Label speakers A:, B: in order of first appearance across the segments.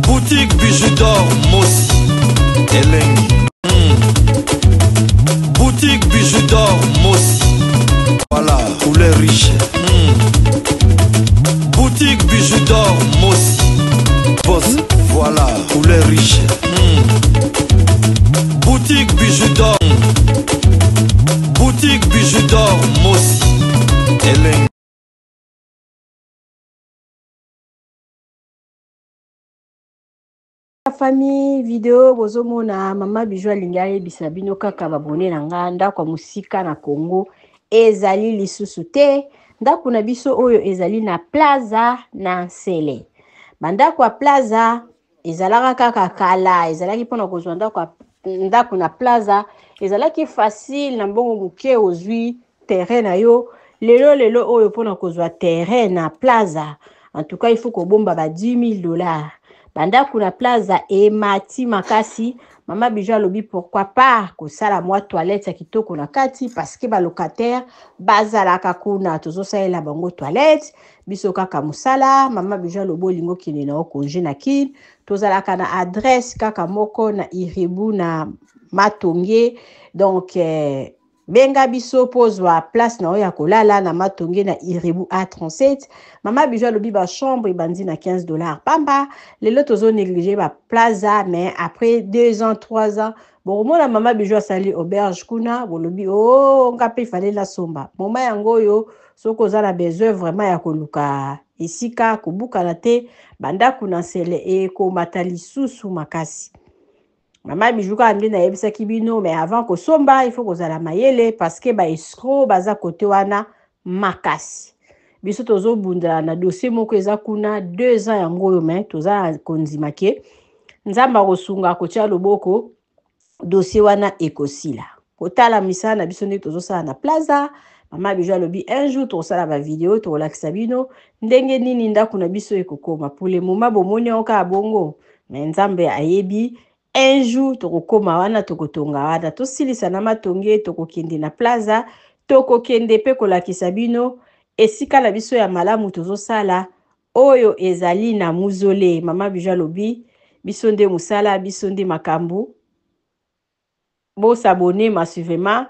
A: Boutique bijoux d'or Mossi Elengi. Boutique bijoux d'or Mossi. Voilà, couleur riche. Boutique bijoux d'or Mossi. Boss, voilà, couleur riche. Boutique bijoux d'or. Boutique bijoux d'or Mossi Elengi.
B: Famille vidéo bozomona mama bijou alinga yebisa bino kaka babone na nga ndako ya musika na Congo ezali lisusu te. Ndako na biso oyo ezali na plaza na Nsele. Bandako ya plaza ezalaka kaka kala, ezalaki mpona kozwa ndako na plaza ezalaki facile na mbongo muke ozwi terrain na yo. Lelo oyo mpona kozwa terrain na plaza en tout cas il faut kobomba ba $10,000. Bandako na plaza emati makasi. Mama bijou alobi pourquoi pas kosala mwa toilette ya kitoko na kati parce que ba locataire bazalaka kuna tozosalela bango toilette biso kaka musala. Mama bijou alobi olingo kende na congé na kin tozalaka na adresse kaka moko na Iribu na Matonge donc benga biso pozwa place na oya kolala na Matonge na Iribu A37. Mama bijou alobi ba chambre ebandi na $15 pamba. Lelo tozo négliger ba plaza mais après 2 ans 3 ans bon mona mama bijou asali auberge kuna bolobi oh ngape fallait la somba moma yango yo soko za na besoin vraiment ya koluka esika kobuka na te bandako na Nsele e ko matali susu makasi. Mama bijou ka ambi na yebisa kibino mais avant ko somba il faut kozala mayele parce que ba escroc baza côté wana makasi. Biso tozo bunda na dossier moko eza kuna 2 ans yango yo mais toza konzima ke nzamba kosunga kotia loboko dossier wana ekosila. Kotala misala na biso nde tozo sala na plaza. Mama bijou alobi un jour tosala ba vidéo to relaxa bino ndenge nini ndako na biso ekokoma. Pour le moment bomoni oka bongo mais nzambe ayebi un jour tokokoma wana tokotonga wana tosilisa na Matonge tokokende na plaza tokokende pe kolakisa bino esika na biso ya malamu tozosala oyo ezali na muzole. Mama bijou alobi biso nde musala biso nde makambu bo s'abonner massivement.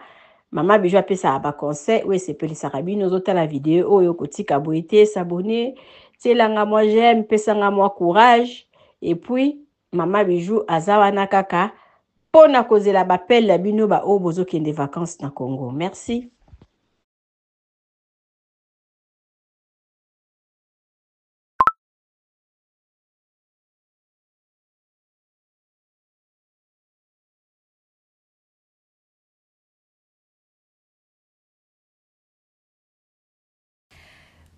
B: Mama bijou apesa ba conseil ou sepelisaka bino zotala vidéo oyo kotika boite s'abonner tielanga moi j'aime pesanga moi courage et puis mama bijou azawana kaka pona kozela bapel la bino ba o bozokende vacances na Congo. Merci.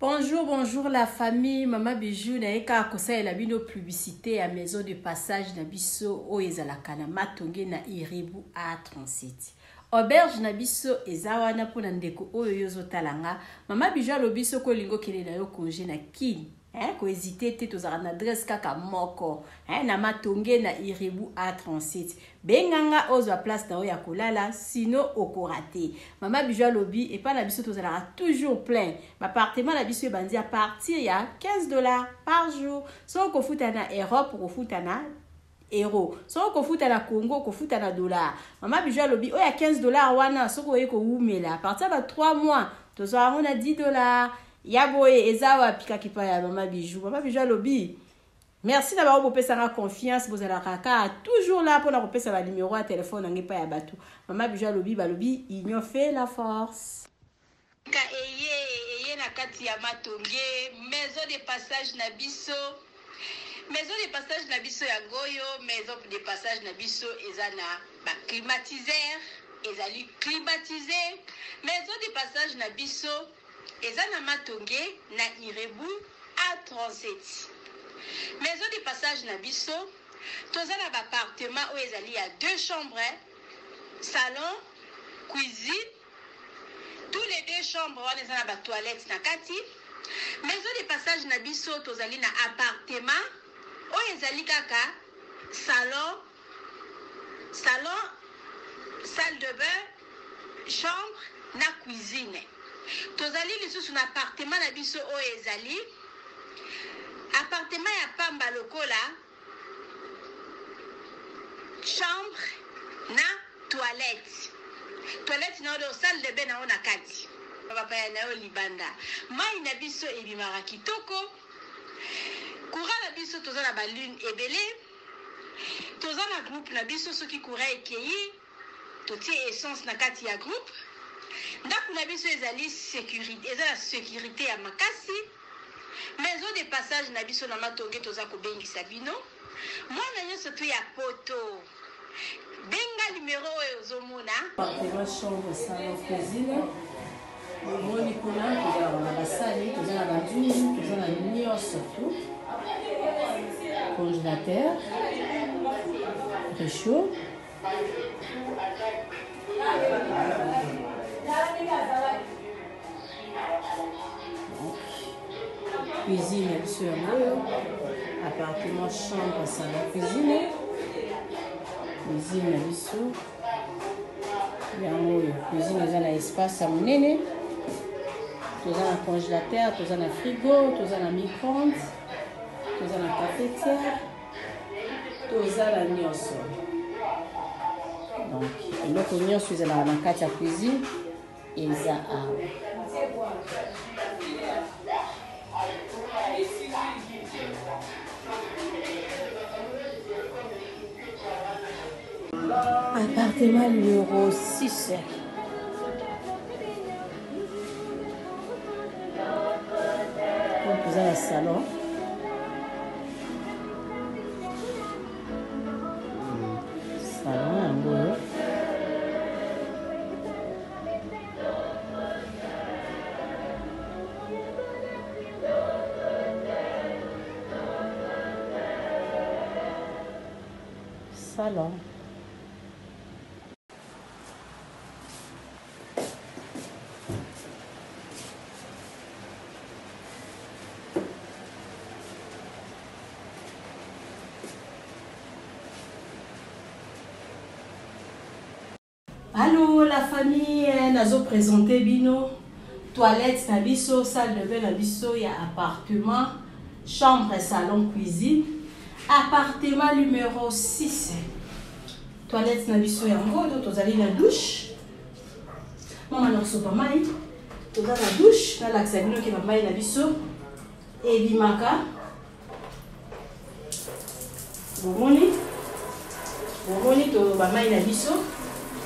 B: Bonjour la famille. Mama bijou na eka kosa la bino publicité à maison de passage na biso o ezalaka na Matonge na Iribu A37. Auberge na biso ezawana pona ndeko oyo yozotalanga. Mama bijou alobi soko lingo kele na yo congé na kin. Ko hésiter te tozara na adresse kaka moko. Na Matonge na Iribu A37. Benganga ozwa place na oya kolala sino okorate. Mama bijou alobi et pas na biso tozara toujours plein. Appartement na biso bandi à partir ya $15 par jour. So ko futa na Europe ko futa na euro. So ko futa na Congo ko futa na dollar. Mama bijou alobi o ya $15 wana so ko yeko umela. À partir de 3 mois tozara on a $10. Yaboye ezawa pika kipa ya mama bijou. Mama bijou alobi merci d'avoir popesa nga confiance bozala kaka toujours là pour la popesa ba numéro à téléphone ngepa ya batu. Mama bijou alobi balobi union fait la force.
C: Ka eye na kati ya Matonge maison de passage na biso. Maison de passage na biso ya ngoyo, maison de passage na biso ezana ba climatiseur, ezali climatisé. Maison de passage na biso ezana Matonge na Iribu A37. Maison de passage na biso tozana ba appartement où ezali ya 2 chambres, salon, cuisine. Tous les 2 chambres wana ezana ba toilette na kati. Maison de passage na biso tozali na appartement où ezali kaka salon, salle de bain, chambre na cuisine. Tozali lisusu na appartement na biso où ezali appartement ya pamba lokola chambre na toilette na odo salle de bain na ona kati papa ya na yo libanda mai na biso ebimaka kitoko courant na biso toza na balune ebele toza na groupe na biso soki courant ekei totie essence na kati ya groupe ndako na biso ezali sécurité eza la sécurité ya makasi maison de passage na biso na matonge toza kobengisa bino mwana nyonso to ya poto benga numéro oyo ozomona
B: appartement chambre salon cuisine omoni kuna tozala na basali toza na badouze toza na nyonso tu congélateur réchaud cuisine ya biso yango appartement chambre salon cuisine cuisine na biso yango oyo cuisine eza na espace ya monene toza na congélateur toza na frigo toza na micro-ondes toza na cafetière toza na nyonso donc eloko nyonso ezalaka na kati ya cuisine eza awa appartement numéro 6 toza na salon yango salon Allô la famille, nazo présenter bino toilette na biso, salle de bain na biso, ya appartement, chambre, salon, cuisine, appartement numéro 6. Toilette na biso yango, tozali na douche. Mama na sopa mai, toza na douche, na laksa bino ke mai na biso ebimaka. Bomoni to ba mai na biso.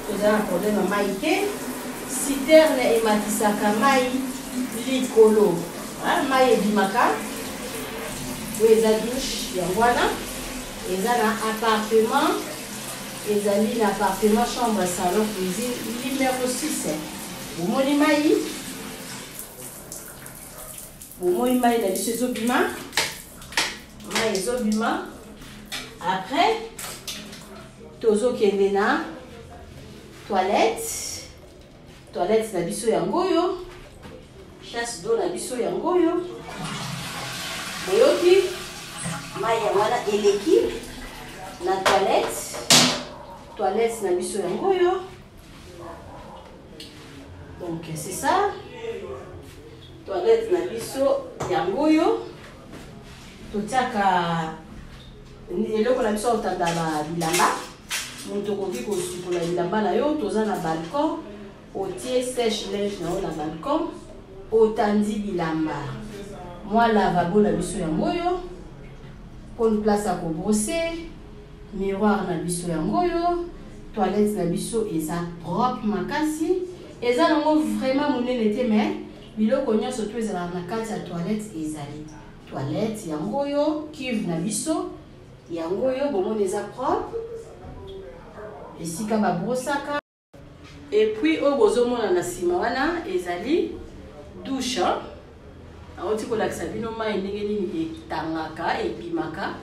B: Toza na problème ya mai te citerne ematisaka mai likolo mai ebimaka oyo eza douche yango wana eza na appartement ezali na appartement chambre salon cuisine numéro 6 bomoni mai na biso ezobima mai ezobima après tozokende na toilette na biso yango yo chasse d'eau na biso yango yo boyoki mai ya wana eleki na toilette na biso yango yo donc c'est ça toilette na biso yango yo totiaka eloko na biso otanda na bilamba moto koki kosukola bilamba na yo toza na balcon otie sèche linge na yo na balcon otandi bilamba mwa lavabo na biso yango yo pone place ya kobrose miroir na biso yango yo toilette na biso eza propre makasi eza nango vraiment monene te mais biloko nyonso to ezalaka na kati ya toilette ezali toilette yango yo cuve na biso yango yo bomoni eza propre esika babrosaka et puis oyo bozomona na nsima wana ezali douche aoti kolakisa bino mai ndenge nini etangaka ebimaka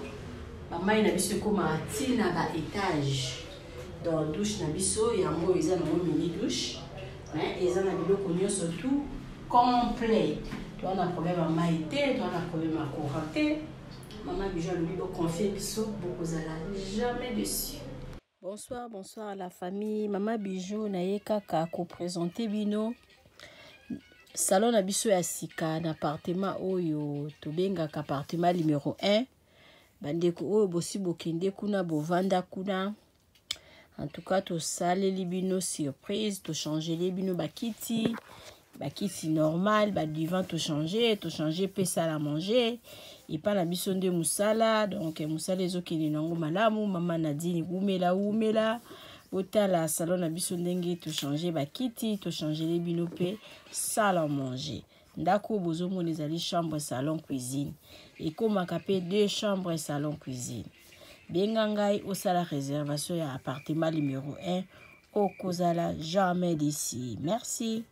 B: bamai na biso ekoma ntina ba étage dans douche na biso yango eza nango mini douche mais eza na biloko nyonso tout complet toza na problème ya mai te toza na problème ya courant te mama Bijou alobi boconfie biso bokozala jamais dessus. Bonsoir la famille. Maman Bijou naye kaka ko présenter bino salon na biso ya sika na appartement oyo tobengaka appartement numéro 1 bandeko oyo bosi bokende kuna bovanda kuna. En tout cas tosaleli bino surprise, tochangeli bino bakiti normal, divan tochanger pe salle à manger et pas na biso nde musala. Donc musala ezokende nango malamu. Mama Nadine umela otala salon na biso ndenge tochanger bakiti, tochangeli bino pe salle à manger. Ndako bozomona ezali chambre salon cuisine ekomaka pe 2 chambres salon cuisine. Benga ngai osala réservation ya appartement numéro 1 okozala jamais d'ici. Merci.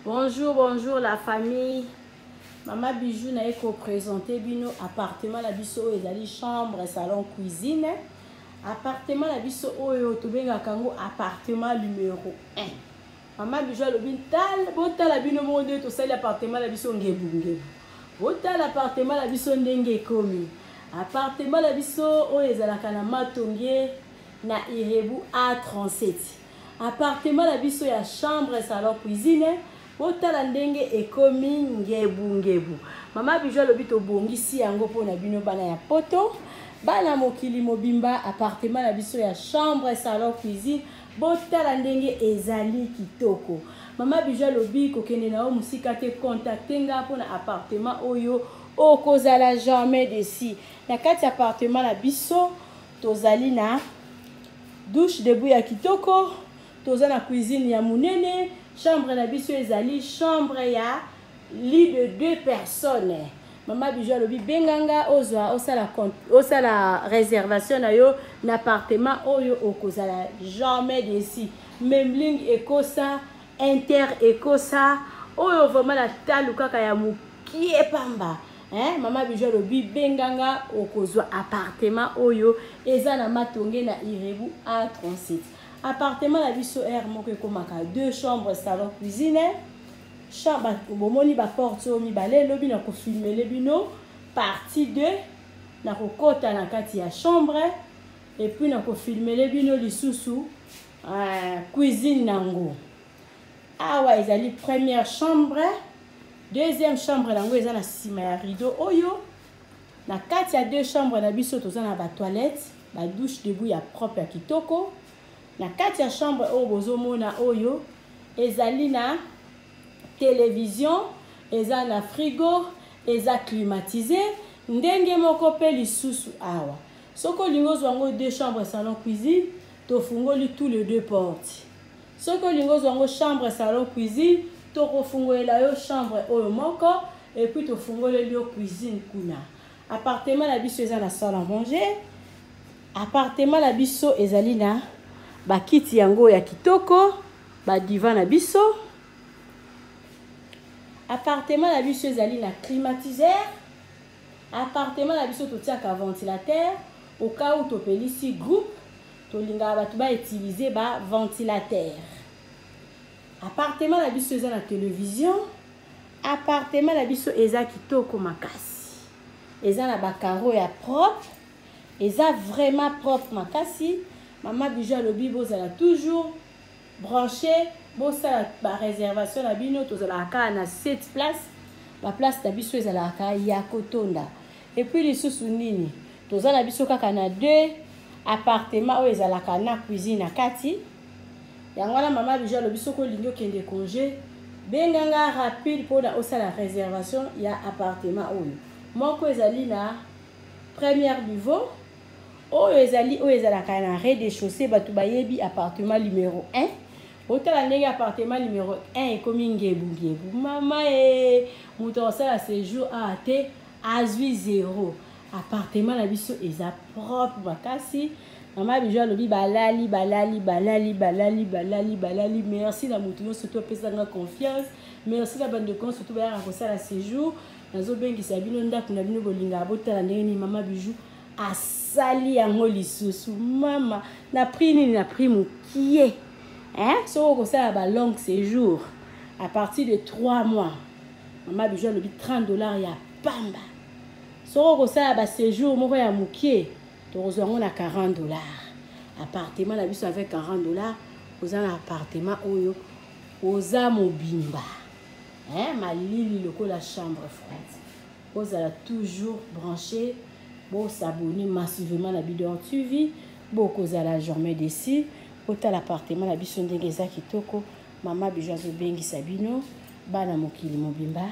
B: Bonjour la famille. Mama Bijou na eko présenter bino appartement la biso ezali chambre salon cuisine. Appartement la biso oyo tobenga kango appartement numéro 1. Mama Bijou alobi botala bino monde to sali appartement la biso ngebunge. Botala appartement la biso ndenge ekomi. Appartement la biso oyo ezalaka na Matonge na Irebu A37. Appartement la biso ya chambre salon cuisine. Otala ndenge ekomi ngebu. Mama Bijou alobi tobongisi yango pona bino bana ya poto. Bana mokili mobimba appartement la biso ya chambre salon cuisine. Botala ndenge ezali kitoko. Mama Bijou alobi kokende na o musika te contacter nga pona appartement oyo okozala jamais d'ici. Na kati appartement la biso tozali na douche debout ya kitoko, toza na cuisine ya munene. Chambre la biso ezali chambre ya lit de 2 personnes. Mama Bijou alobi benganga ozwa osala réservation na yo na appartement oyo okozala jamais d'ici. Même ligne ekosa, inter ekosa oyo vraiment la talu kaka ya mukie pamba. Mama Bijou alobi benganga okozwa appartement oyo eza na Matonge na Irebu A37. Appartement la biso air moko ekomaka 2 chambres salon cuisine. Chambre bomoni ba porte o mibale lobi na ko filmer le bino partie 2 na ko kota na kati ya chambre et puis na ko filmer le bino lisusu cuisine nango. Awa ezali première chambre, deuxième chambre nango eza na sima ya rideau oyo. Na kati ya 2 chambres na biso toza na ba toilette, ba douche debout ya propre ya kitoko. Na kati ya chambre oyo bozomona oyo ezali na télévision, eza na frigo, eza climatisé, ndenge moko pe lisusu awa. Soko lingo zwango 2 chambres salon cuisine, to fungoli tous les 2 portes. Soko lingo zwango chambre salon cuisine, to kofungolela yo chambre oyo moko et puis to fungoli yo cuisine kuna. Appartement la biso eza na salle à manger. Appartement la biso ezali na bakiti yango ya kitoko, ba divan na biso. Appartement la biso ezali na climatiseur. Appartement la biso totiaka ventilateur au cas où topelisi groupe tolinga batu ba utiliser ba ventilateur. Appartement la biso eza na télévision. Appartement la biso eza kitoko makasi. Eza na ba carreaux ya propre. Eza vraiment propre makasi. Mama Bijou alobi bozala toujours branché, bosala ba réservation na bino tozala ka na 7 places. Ba place na biso ezala ka ya kotonda. Et puis lisusu nini? Tozala biso kaka na 2 appartements oyo ezala ka na cuisine na kati. Yango na Mama Bijou alobi soko lingo kende congé, benganga rapide pour na osala réservation ya appartement oyo. Moko ezali na premier niveau. Oyo ezalaka na rez-de-chaussée batu bayebi appartement numéro 1. Otala ndenge appartement numéro 1 ekomi ngebu. Mama muto osala séjour a te azwi 0. Appartement na biso eza propre makasi Maman Bijou alobi balali. Merci la moutouno surtout pesanga confiance. Merci la bande de con surtout ba rakosa la séjour. Nazo bengi sabino ndako na bino bolinga botala ndeni Maman Bijou asali yango lisusu. Mama na prix nini na prix mukie. Hein? So ko ça ba long séjour à partir de 3 mois. Maman Bijou alobi $30 ya pamba. So ko ça ba séjour moko ya mukie. On a $40. Appartement la biso avec $40. Vous avez un appartement oyo oza mobimba. Hein, ma lili loko la chambre froide. Vous allez toujours brancher, vous s'abonner massivement à la vidéo TV, beaucoup à la journée d'ici, pour l'appartement la biso ndengeza kitoko, Maman Bijou zo bengi sabino, bana mokili mobimba,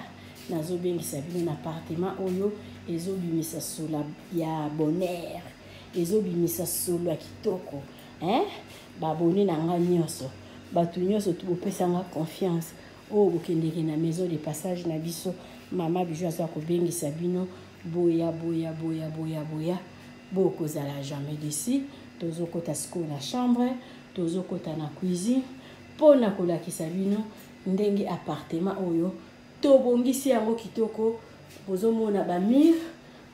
B: nazo bengi sabino na appartement oyo ezo bimisa sola ya bonheur. Ezobimisa solo ya kitoko hein baboni na nga nyonso batu nyonso tu bopesanga confiance o bokendeke na maison de passage na biso Maman Bijou aza kobengisa bino boya bokozala jamais d'ici tozokota siko na chambre tozokota na cuisine pona kolakisa bino ndenge appartement oyo tobongisi yango kitoko bozomona ba mur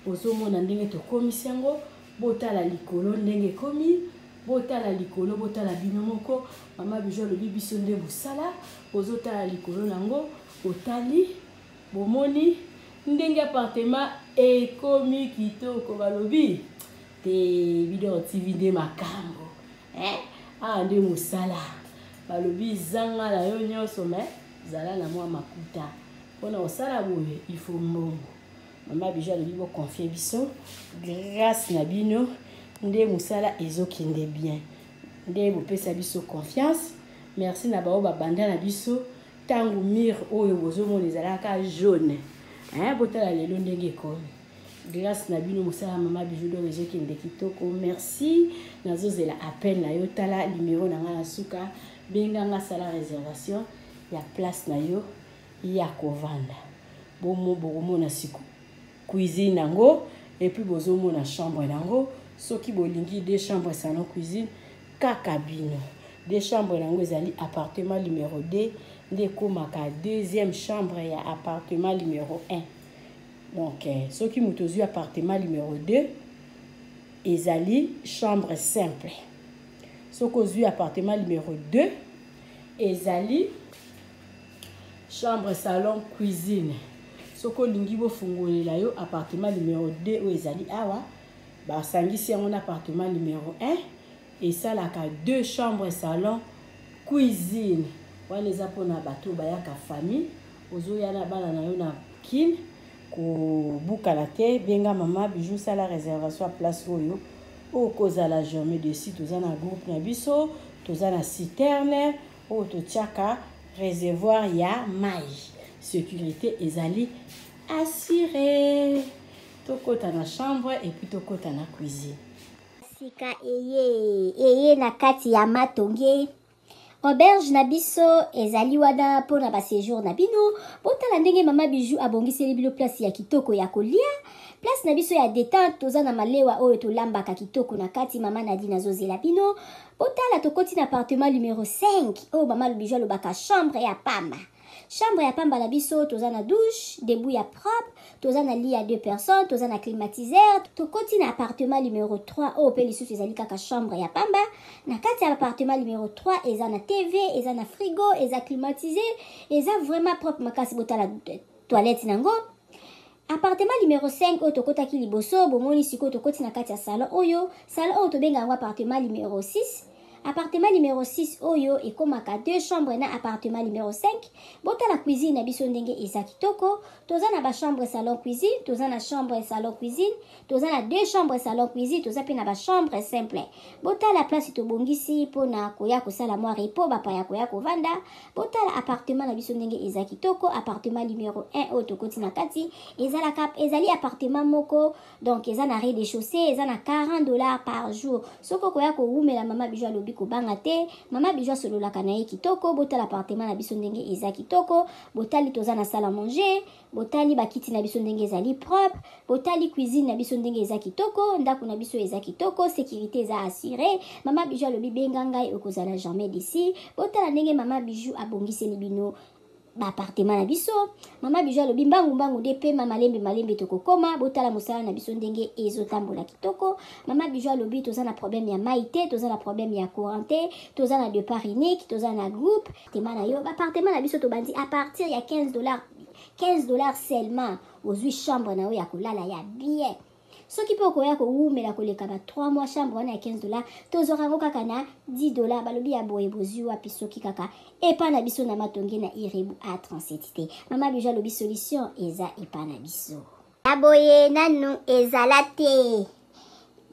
B: bozomona ndenge tokomisi yango botala likolo ndenge komi botala likolo botala bino moko Maman Bijou alobi biso nde bosala bozotala likolo nango otali bomoni ndenge appartement ekomi kitoko balobi te video TV de makambo nde mosala balobi zanga na yo nyonso me zala na mwa makuta mpona osala boye il faut mbongo. Maman Bijou alobi bo confier biso grâce na bino nde musala ezokende bien nde bopesa biso confiance. Merci na bao babanda na biso tangu mire oyo bozomona ezalaka jaune botala lelo ndenge ekomi grâce na bino musala Maman Bijou do ezokende kitoko. Merci nazozela appel na yo tala numéro na nga na suka benganga sala réservation ya place na yo ya kovanda bomona siku cuisine nango et puis bozomona chambre nango soki bolingi 2 chambres salon cuisine kaka bino 2 chambres nango ezali appartement numéro 2 nde komaka 2e chambre ya appartement numéro 1. Donc soki mutozui appartement numéro 2 ezali chambre simple. Soki ozui appartement numéro 2 ezali chambre salon cuisine. Soko lingi bo fungolela yo appartement numéro 2 o ezali awa ba sangisi yango na appartement numéro 1 et ça la ka 2 chambres salon cuisine wana eza pona bato bayaka famille ozoya na bana na yo na kin ko bukala te benga Maman Bijou sala réservation à place oyo o kozala journée de site tozana groupe na biso tozana citerne o to tiaka réservoir ya mai sécurité ezali assurée tokota na chambre et puis tokota na cuisine
D: sika eye na kati ya matonge auberge na biso ezali wana pona ba séjour na bino botala ndenge Maman Bijou abongiseli bino place ya kitoko ya kolia place na biso ya détente toza na malewa oyo tolambaka kitoko na kati Mama Nadine azozela bino botala tokoti na appartement numéro 5 oyo Maman Bijou alobaka chambre ya pamba. Chambre ya pamba na biso toza na douche, debout ya propre, toza na lit à 2 personnes, toza na climatiseur, tokoti na appartement numéro 3 o pe lisusu ezali kaka chambre ya pamba. Na kati ya appartement numéro 3 eza na TV, eza na frigo, eza climatisé, eza vraiment propre makasi botala toilette nango. Appartement numéro 5 oyo tokotaki liboso bomoni siko tokoti na kati ya salon oyo tobenga yango appartement numéro 6. Appartement numéro 6 oyo ekomaka 2 chambres na appartement numéro 5 botala cuisine na biso ndenge eza kitoko toza na ba chambre salon cuisine toza na chambre salon cuisine toza na 2 chambres salon cuisine toza pe na ba chambre simple botala place tobongisi pona koya kosala mwa repos bapa ya koya kovanda botala appartement na biso ndenge eza kitoko appartement numéro 1 oyo tokoti na kati ezali appartement moko donc eza na rez-de-chaussée eza na $40 par jour soko koya ko rumela Maman Bijou alobi kobanga te mama bijou asololaka na ye kitoko botala appartement na biso ndenge eza kitoko botali toza na salle à manger botali bakiti na biso ndenge ezali propre botali cuisine na biso ndenge eza kitoko ndako na biso eza kitoko sécurité eza assuré mama bijou alobi benga ngai okozala jamais d'ici botala ndenge mama bijou abongiseli bino appartement na biso mama bijou alobi mbangu de pe malembe tokokoma botala mosala na biso ndenge ezotambola kitoko mama bijou alobi toza na problème ya mai te toza na problème ya courant te toza na départ unique toza na groupe tema na yo appartement na biso tobandi à partir ya 15 dollars seulement ozwi chambre na yo ya kolala ya bien soki mpe okoya kowumela koleka ba 3 mois chambre wana ya 15 dollars tozorango kaka na 10 dollars balobi ya boye bozwi wapi soki kaka epa na biso na matonge na irebu a 37 te mama bijou alobi solution eza epa na biso ya boye nanu ezala te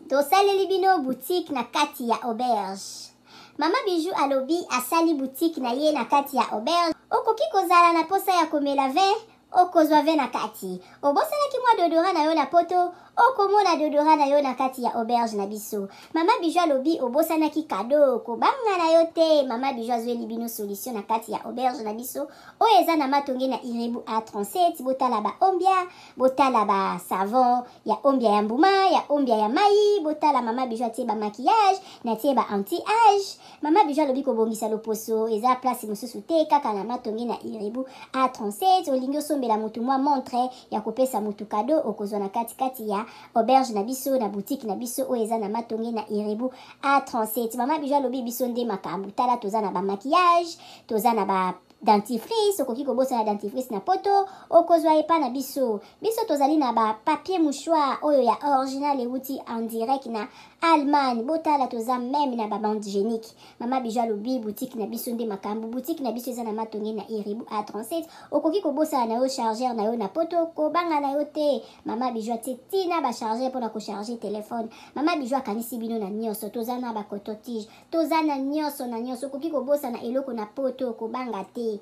D: tosaleli bino boutique na kati ya auberge mama bijou alobi asali boutique na ye na kati ya auberge okoki kozala na posa ya komela vin okozwa vin na kati obosalaki mwa dodora na yo na poto okomona dodora na yo na kati ya auberge na biso mama bijou alobi obosanaki kado kobanga na yo te mama bijou azweli bino solution na kati ya auberge na biso oyo eza na matonge na irebu a 37 botala ba ombia botala ba savon ya ombia ya mbuma ya ombia ya mai botala mama bijou atie ba maquillage na tie ba anti age mama bijou alobi kobongisa loposo eza place mosusu te kaka na matonge na irebu a 37 olingi osombela mutu mwa montre ya kopesa mutu kado okozwa na kati ya auberge na biso na boutique na biso oyo eza na matonge na irebu a 37 mama bijou alobi biso nde makambo tala toza na ba maquillage toza na ba dentifrice okoki kobosana dentifrice na poto okozwa epa na biso tozali na ba papier mouchoir oyo ya original euti en direct na Allemagne botala toza même na ba bande hygiénique mama bijou alobi boutique na biso nde makambo boutique na biso eza na matonge na irebu a 37 okoki kobosana na yo chargeur na yo na poto kobanga na yo te mama bijou atie tina ba chargeur mpona kocharger telefone mama bijou akanisi bino na nyonso toza na ba coton-tige toza na nyonso okoki kobosana eloko na poto kobanga te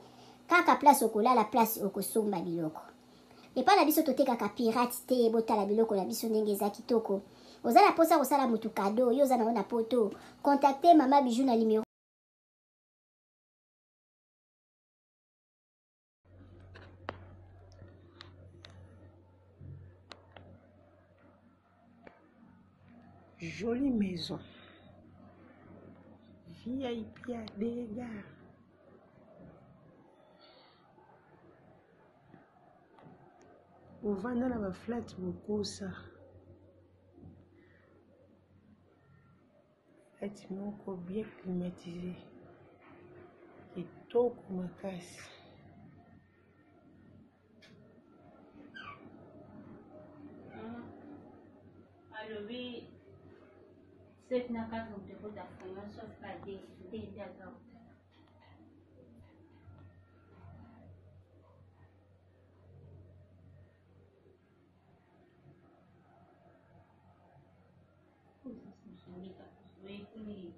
D: kaka place okolala place okosomba biloko epa na biso totekaka pirate te botala biloko na biso ndenge eza kitoko oza na posa kosala mutu kado yo oza na yo na poto contacte mama bijou na numéro
E: jolie maison VIP à dégâts. Ovanda na ba flat bokosa flat moko bien climatisé kitoko makasi
F: alobi 7 na 4 mteko ta fanya sauf pas des d'accord. Oui,